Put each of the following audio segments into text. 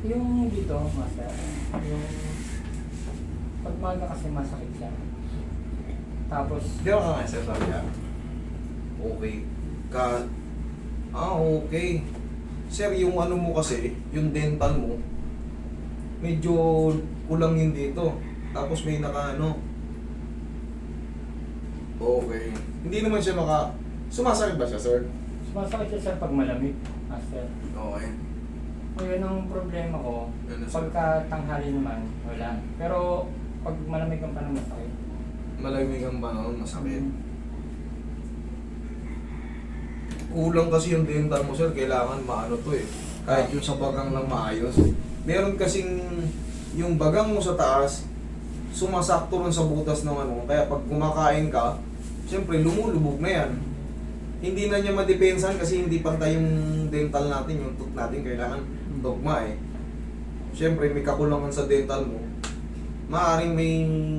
Yung dito, master, yung pag maga kasi masakit siya. Tapos, Di ba nga sir sabi niya? Okay. Okay. Sir, yung ano mo kasi, yung dental mo, medyo kulang yun dito. Tapos may naka-ano. Okay. Hindi naman siya Sumasakit ba siya, sir? sumasakit siya sir pag malamig, master. Okay. Ngayon ang problema ko, Ano, sir? pagka tanghali naman, wala. Pero pag malamig ang panahon masakit. Malamig ang panahon, masakit. Kulang kasi yung dental mo, sir. Kailangan maano to eh. Kahit yung sa bagang lang maayos. Meron kasing yung bagang mo sa taas, sumasakto rin sa butas ng ano. Kaya pag kumakain ka, siyempre lumulubog na yan. Hindi na niya madepensan kasi hindi pantay yung dental natin, yung tooth natin. Kailangan dogma eh. Siyempre may kakulangan sa dental mo. Maaaring may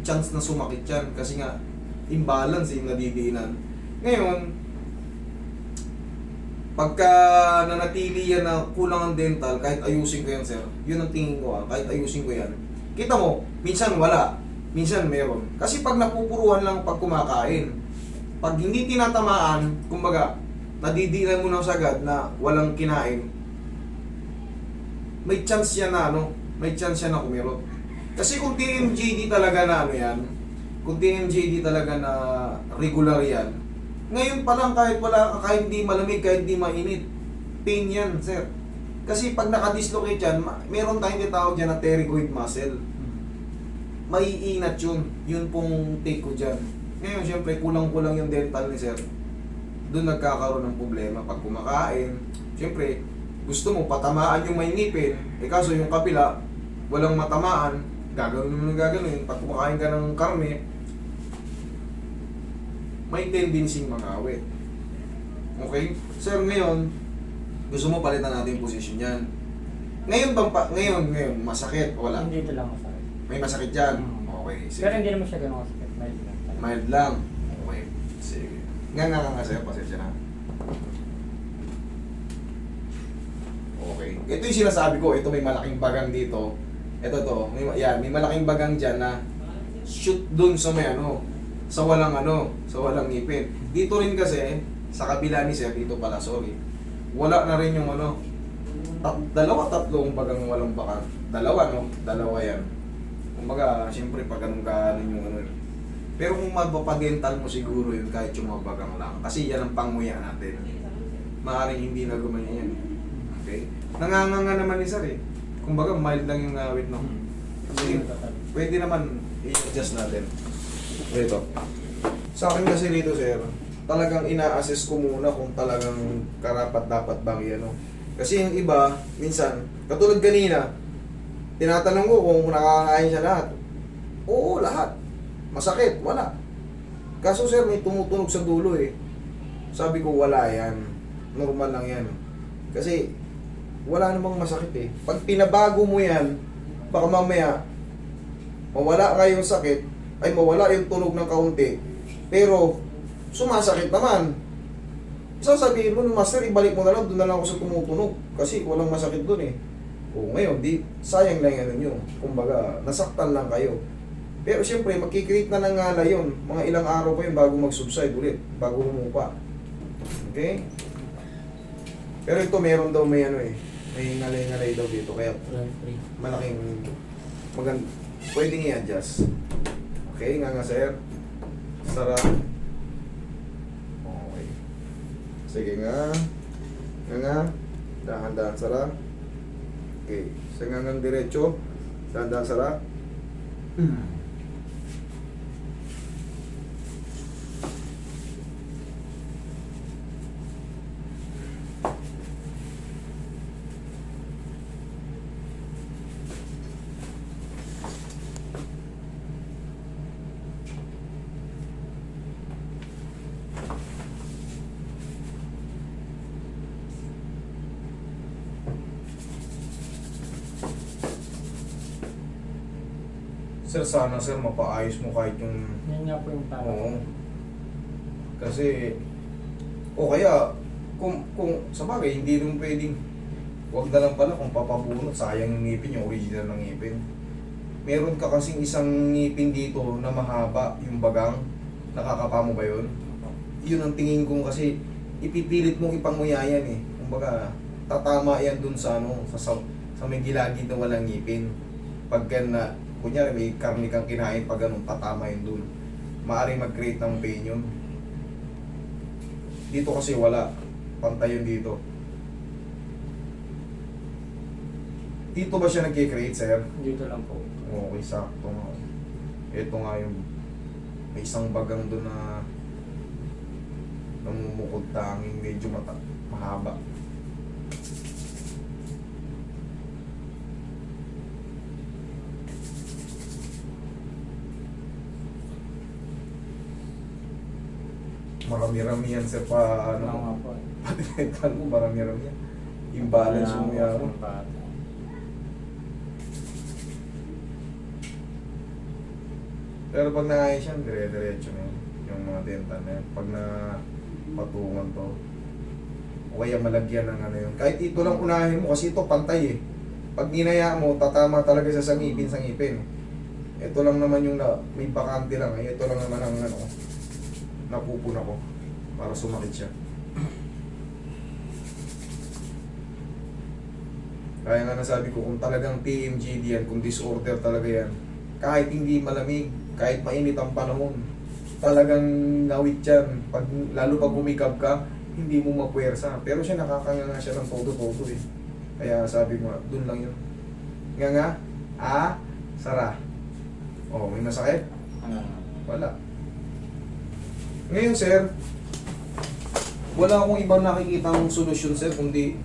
chance na sumakit yan kasi nga imbalance yung nadidiinan. Ngayon, pagka nanatili yan na kulang ang dental, kahit ayusin ko yan, sir, yun ang tingin ko kahit ayusin ko yan. Kita mo, minsan wala, minsan meron. Kasi pag napupuruhan lang pag kumakain, pag hindi tinatamaan, kumbaga, nadidiinan mo ng sagad na walang kinain, may chance yan na may chance yan na kumirot. Kasi kung TMJD talaga na kung TMJD talaga na regular yan, ngayon pa lang kahit kahit hindi malamig, kahit hindi mainit, pain yan, sir. Kasi pag nakadislocate yan, meron tayong tinatawag dyan na pterygoid muscle. Maiinat yun. Yun pong take ko dyan. Ngayon, syempre, kulang-kulang yung dental ni sir. Doon nagkakaroon ng problema pag kumakain. Syempre, gusto mo patamaan yung may ngipin, kaso yung kapila, walang matamaan, gagawin mo ng gagawin. Pag kumakain ka ng karne, may tendency mangawit. Okay? Sir, ngayon, gusto mo palitan natin yung position yan. Ngayon, masakit? Wala. Hindi ito lang masakit. May masakit dyan? Hmm. Okay, sige. Pero hindi naman siya ganun masakit. Mild lang. Mild lang. Okay, sige. Nga sir, pasensya na. Okay. Ito yung sinasabi ko, ito may malaking bagang dito. Ito to, may malaking bagang dyan na shoot dun sa may sa walang ngipin. Dito rin kasi, sa kabila ni sir, dito pala, sorry. Wala na rin yung tatlong bagang walang bakan. Dalawa yan. Kumbaga, siyempre pag ganun ka yung Pero kung magpapadental mo siguro yun, kahit yung mga bagang lang. Kasi yan ang panguya natin. Maaaring hindi na gumanyan yan. Okay? Nanganganga naman ni sir eh. Kumbaga, mild lang yung ngawit, no? Sige, pwede naman i-adjust natin. Ito. Sa akin kasi dito, sir, talagang ina-assess ko muna kung talagang karapat-dapat bang yan. Kasi yung iba, minsan, katulad kanina, tinatanong ko kung nakakain siya lahat. Oo, lahat. Masakit, wala. Kaso sir, may tumutunog sa dulo eh. Sabi ko, wala yan. Normal lang yan. Kasi, wala namang masakit eh. Pag pinabago mo yan, baka mamaya, mawala kayong sakit, ay mawala yung tunog ng kaunti, pero sumasakit naman. Sasabihin mo, master, ibalik mo na lang, doon na lang ako sa tumutunog kasi walang masakit doon eh. O ngayon, sayang lang yan nyo. Kumbaga, nasaktan lang kayo. Pero siyempre, magkikreate na ng ngala yun. Mga ilang araw pa yun bago mag-subside ulit, bago humupa. Okay? Pero ito, meron daw may may ngalay-ngalay daw dito, kaya malaking pwedeng i-adjust. Okay, nga sir. Sarap. Okay. Sige nga. Dahan-dahan sarap. Okay. Sa ngang diretso. Dahan-dahan sarap. Sir, sana sir, mapaayos mo kahit yung... Yan nga po yung tama. Oo. Kasi... O kaya, kung sa bagay, hindi rin pwedeng... Huwag na lang pala kung papabunot, sayang yung ngipin, yung original ng ngipin. Meron ka kasing isang ngipin dito na mahaba, yung bagang. Nakakapa mo ba yun? Yun ang tingin ko kasi ipipilit mong ipanguya yan eh. Kumbaga, tatama yan dun sa ano, sa may gilagid na walang ngipin. Pagka na, kunyari may karne kang kinain pag ganun, tatama yun dun. Maaaring mag-create ng pain yun. Dito kasi wala. Pantay yun dito. Dito ba siya nagkikreate, sir? Dito lang po. Okay, sakto nga. Ito nga yung may isang bagang doon na namumukod tanging medyo mahaba. Marami-rami yan sir pa Ano nga ano, po. patinetan mo, marami-rami yan. Imbalance yung Kaya mo. ako sa bata. Pero pag naayos yan, dire-diretso na yun. Yung mga dental na yan. Pag na patungan to, o kaya malagyan ng ano yun. Kahit ito lang unahin mo, kasi ito pantay eh. Pag ginaya mo, tatama talaga sa ngipin sa ngipin. Ito lang naman yung may bakante lang. Ay, ito lang naman ang ano, napupuna ko para sumakit siya. Kaya nga nasabi ko, kung talagang TMGD yan, kung disorder talaga yan, kahit hindi malamig, kahit mainit ang panahon, talagang ngawit yan. Lalo pag humikab ka, hindi mo mapuwersa. Pero siya nakakanganga siya ng todo-todo eh. Kaya sabi ko, dun lang yun. Nga, sara. Oh, may masakit? Ano? Wala. Ngayon sir, wala akong ibang nakikitang solusyon sir, kundi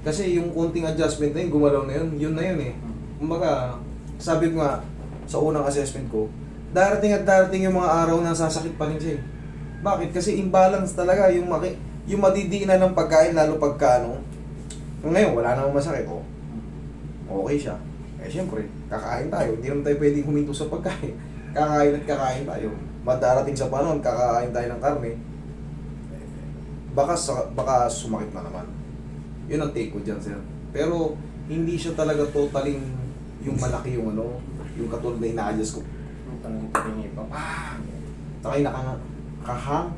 kasi yung konting adjustment na yun, gumalaw na yun na yun eh. Kumbaga, sabi ko nga, sa unang assessment ko, darating at darating yung mga araw na sasakit pa rin siya eh. Bakit? Kasi imbalance talaga yung madidiinan ng pagkain, lalo pagka ano. Ngayon, wala namang masakit, oh. Okay siya. Eh syempre, kakain tayo. Hindi naman tayo pwedeng huminto sa pagkain. Kakain at kakain tayo. Madarating sa panahon, kakain tayo ng karne. Baka sumakit na naman. Yun ang take ko dyan, sir. Pero, hindi siya talaga totaling yung malaki yung ano, yung katulad na ina-adjust ko. Ang tanong tingin pa. Takay nakahang.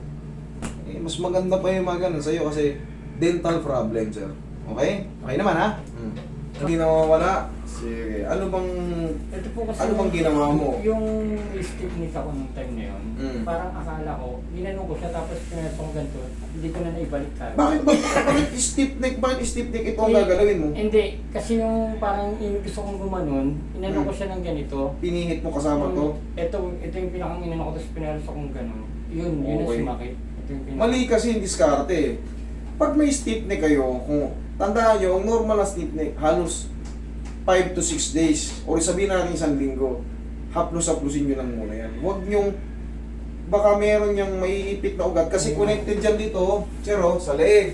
Eh, mas maganda pa yung mga ganun sa'yo kasi dental problem, sir. Okay? Okay naman, ha? Hindi nawawala. Sige. Ano bang Ito po kasi Ano bang ginawa mo? Yung stiffness ako nung time na yun, Mm. parang akala ko, ginanong ko siya tapos pinatong ganito, hindi ko na naibalik ka. bakit stiff neck? Bakit stiff neck ito ang gagalawin mo? Hindi, kasi yung parang yung gusto kong gumanon, inano ko Mm. siya ng ganito. Pinihit mo kasama to? Ito yung pinakang inano ko, tapos pinalos akong ganon. Yun ang Okay. sumakit. Ito yung pinaka- Mali kasi yung diskarte. Pag may stiff neck kayo, kung tandaan nyo, ang normal na stiff neck, halos 5 to 6 days, o sabihin natin 1 linggo, haplos-haplosin nyo lang muna yan. Huwag nyong, baka meron yung maiipit na ugat, kasi connected dyan dito, siro, sa leeg.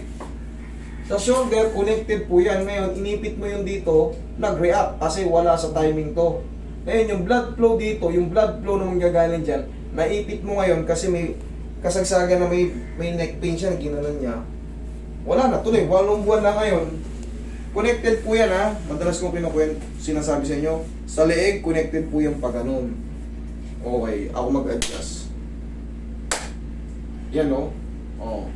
Sa shoulder, connected po yan. Ngayon, inipit mo yung dito, nag-react, kasi wala sa timing to. Ngayon, yung blood flow dito, yung blood flow na manggagaling dyan, naipit mo ngayon, kasi may kasagsagan na may neck pain siya, ginanon niya. Wala na, tuloy, 8 buwan na ngayon. Connected po yan ha. Madalas kong sinasabi sa inyo. Sa leeg, connected po yung pag ganun. Okay, ako mag-adjust. Yan o. Oh.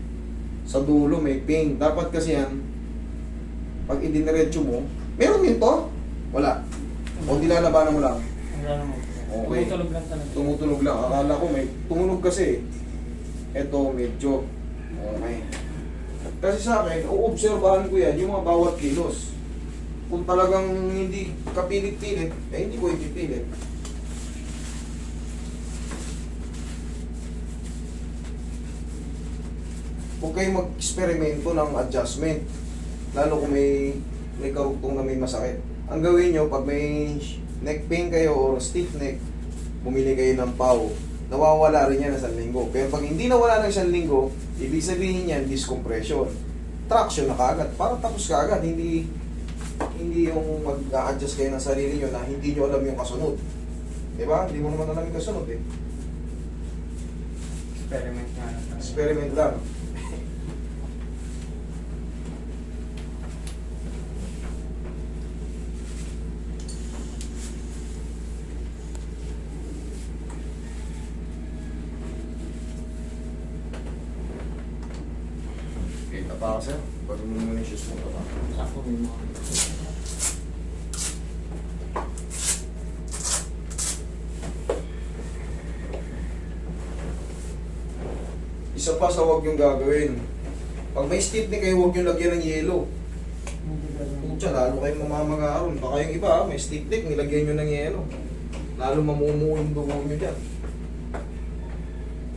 Sa dulo may pain. Dapat kasi yan, pag idiniretso mo, meron din to? Wala. O dilalabanan mo lang. Wala naman. Okay. Tumutulog lang talaga. Tumutulog lang. Akala ko may tumunog kasi. Ito medyo. Okay. Kasi sa akin, uobserbahan ko yan, yung mga bawat kilos. Kung talagang hindi kapilit-pilit, eh hindi ko ipipilit. Huwag kayong mag-eksperimento ng adjustment. Lalo kung may karugtong na may masakit. Ang gawin nyo, pag may neck pain kayo or stiff neck, bumili kayo ng pau. Nawawala rin yan sa 1 linggo. Pero pag hindi nawala ng 1 linggo, ibig sabihin yan, discompression. Traction na kaagad. Para tapos kaagad. Hindi yung mag-a-adjust kayo ng sarili nyo na hindi nyo alam yung kasunod. Diba? Hindi mo naman alam yung kasunod eh. Experiment nga lang. Experiment lang. pa ako sir. Pag mo muna yung shoes mo pa. Ako may mga... Isa pa sa huwag yung gagawin. Pag may stiff neck kayo, huwag yung lagyan ng yelo. Pucha, lalo kayong mamamagaron. Baka yung iba, may stiff neck, nilagyan nyo ng yelo. Lalo mamumuo yung dugo nyo dyan.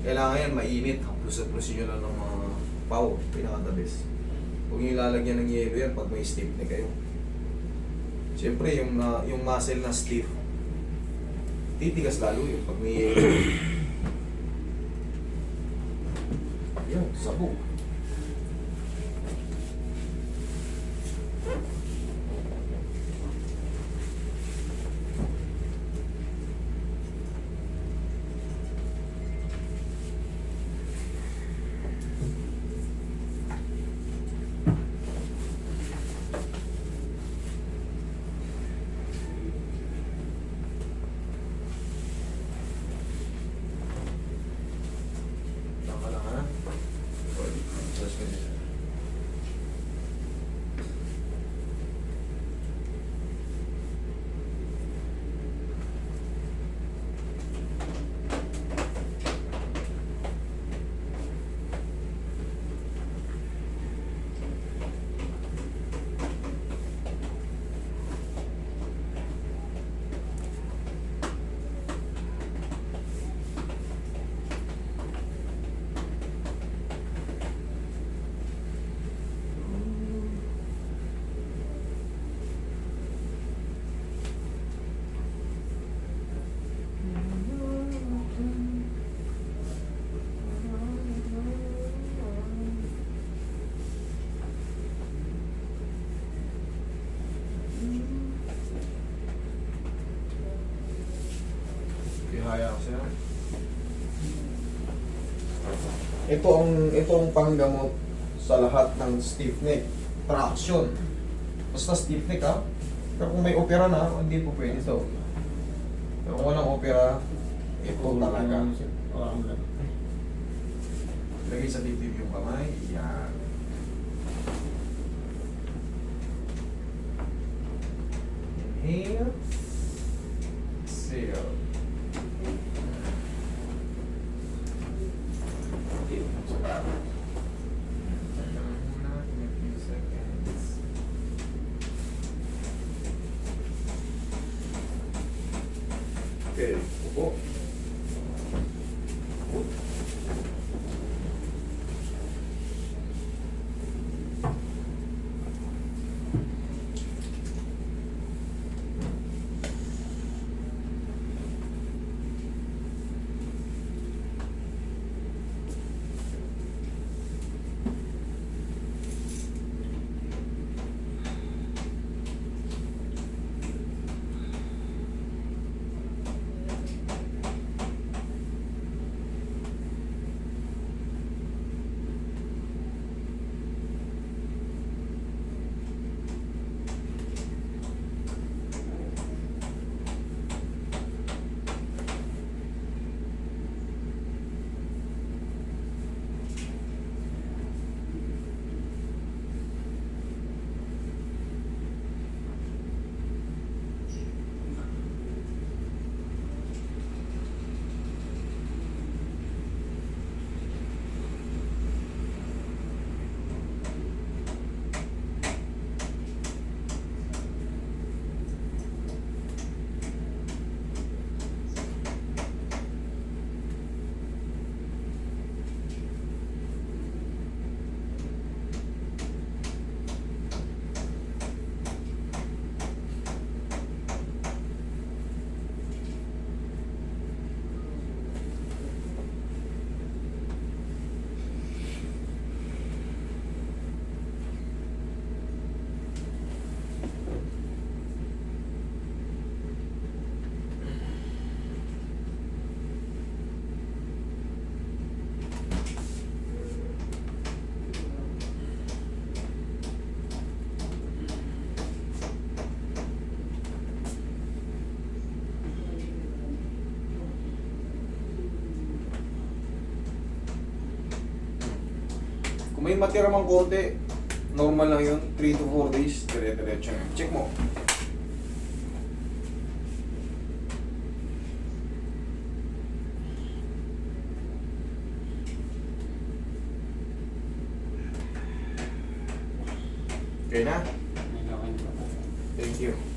Kailangan yan, mainit. Plus-plus nyo lang ng mga pau. Pinaka-the best. Huwag nyo ilalagyan ng yelo yan pag may stiff neck kayo. Siyempre, yung muscle na stiff, titigas lalo yun pag may yelo. Yun, sabo. Tama lang ha. Just finish. Ihaya ko siya. Ito ang panggamot sa lahat ng stiff neck. Traction. Basta stiff neck ha. Pero kung may opera na, hindi po pwede ito. Pero kung walang opera, ito talaga. Lagay sa dibdib yung kamay. Yan. Inhale. Exhale. Okay, upo. Kung may matira mang konti, normal lang yun. 3 to 4 days, dire-diretso na yun. Check mo. Okay na? May gawin ko. Thank you.